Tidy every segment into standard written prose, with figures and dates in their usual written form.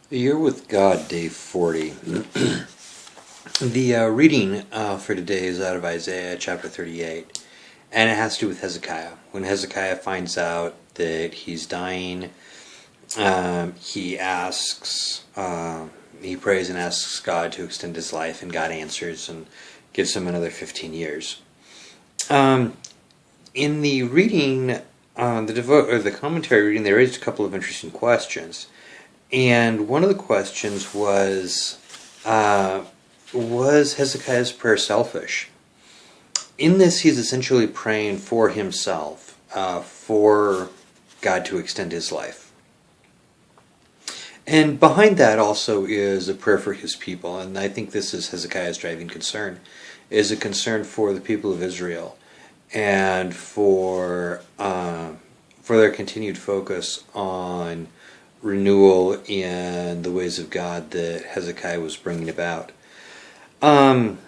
A Year with God, Day 40. The reading for today is out of Isaiah chapter 38, and it has to do with Hezekiah. When Hezekiah finds out that he's dying, he prays and asks God to extend his life, and God answers and gives him another 15 years. In the reading, the commentary reading, they raised a couple of interesting questions. And one of the questions was Hezekiah's prayer selfish? In this, he's essentially praying for himself, for God to extend his life. And behind that also is a prayer for his people, and I think this is Hezekiah's driving concern, is a concern for the people of Israel, and for their continued focus on renewal in the ways of God that Hezekiah was bringing about. And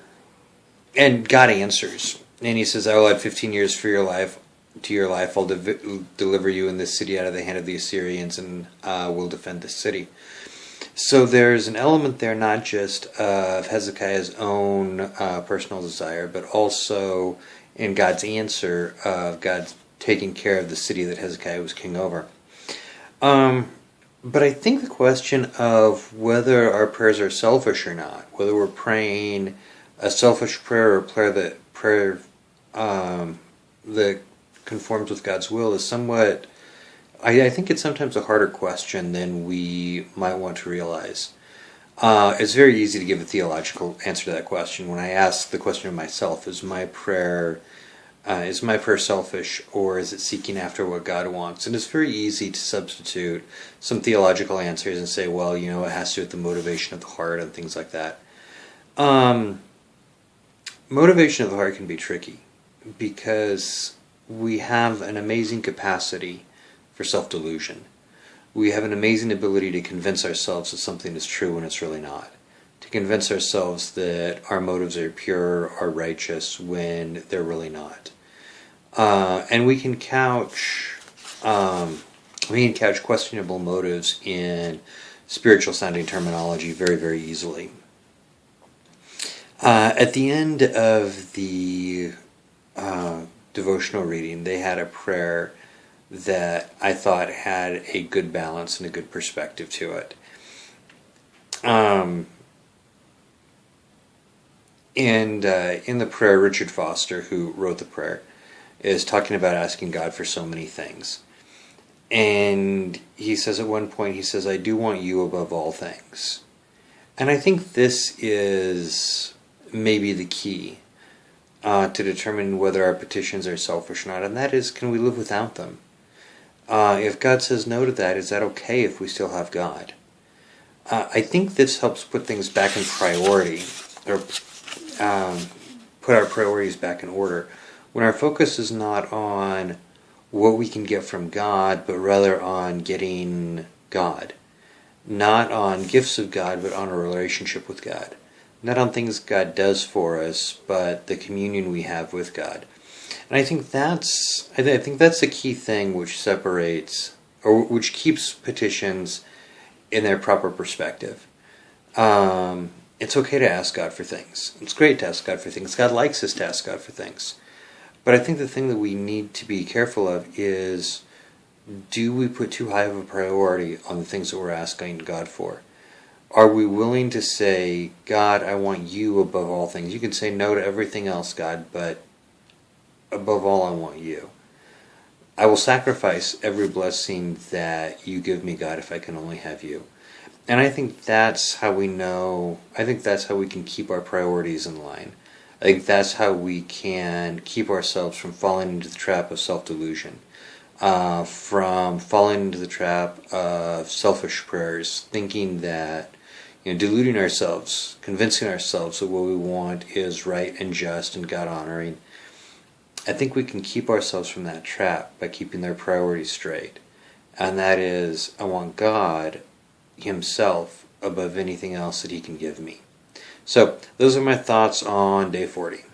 God answers. And he says, I will add 15 years for your life. To your life, I'll deliver you in this city out of the hand of the Assyrians, and will defend this city. So there's an element there not just of Hezekiah's own personal desire, but also in God's answer of God taking care of the city that Hezekiah was king over. But I think the question of whether our prayers are selfish or not, whether we're praying a selfish prayer or a prayer that conforms with God's will, is somewhat, I think it's sometimes a harder question than we might want to realize. It's very easy to give a theological answer to that question. When I ask the question of myself, is my prayer selfish, or is it seeking after what God wants? And it's very easy to substitute some theological answers and say, well, it has to do with the motivation of the heart and things like that. Motivation of the heart can be tricky because we have an amazing capacity for self-delusion. We have an amazing ability to convince ourselves that something is true when it's really not. To convince ourselves that our motives are pure, are righteous, when they're really not. And we can couch questionable motives in spiritual sounding terminology very, very easily. At the end of the devotional reading, they had a prayer that I thought had a good balance and a good perspective to it. And in the prayer, Richard Foster, who wrote the prayer, is talking about asking God for so many things. And he says at one point, I do want you above all things. And I think this is maybe the key to determine whether our petitions are selfish or not, and that is, can we live without them? If God says no to that, is that okay if we still have God? I think this helps put things back in priority, or put our priorities back in order, when our focus is not on what we can get from God, but rather on getting God. Not on gifts of God, but on a relationship with God. Not on things God does for us, but the communion we have with God. And I think that's the key thing which separates, or which keeps petitions in their proper perspective. It's okay to ask God for things. It's great to ask God for things. God likes us to ask God for things. But I think the thing that we need to be careful of is, do we put too high of a priority on the things that we're asking God for? Are we willing to say, God, I want you above all things? You can say no to everything else, God, but above all, I want you. I will sacrifice every blessing that you give me, God, if I can only have you. And I think that's how we know, I think that's how we can keep our priorities in line. I think that's how we can keep ourselves from falling into the trap of self-delusion, from falling into the trap of selfish prayers, thinking that, deluding ourselves, convincing ourselves that what we want is right and just and God-honoring. I think we can keep ourselves from that trap by keeping their priorities straight. And that is, I want God Himself above anything else that He can give me. So, those are my thoughts on Day 40.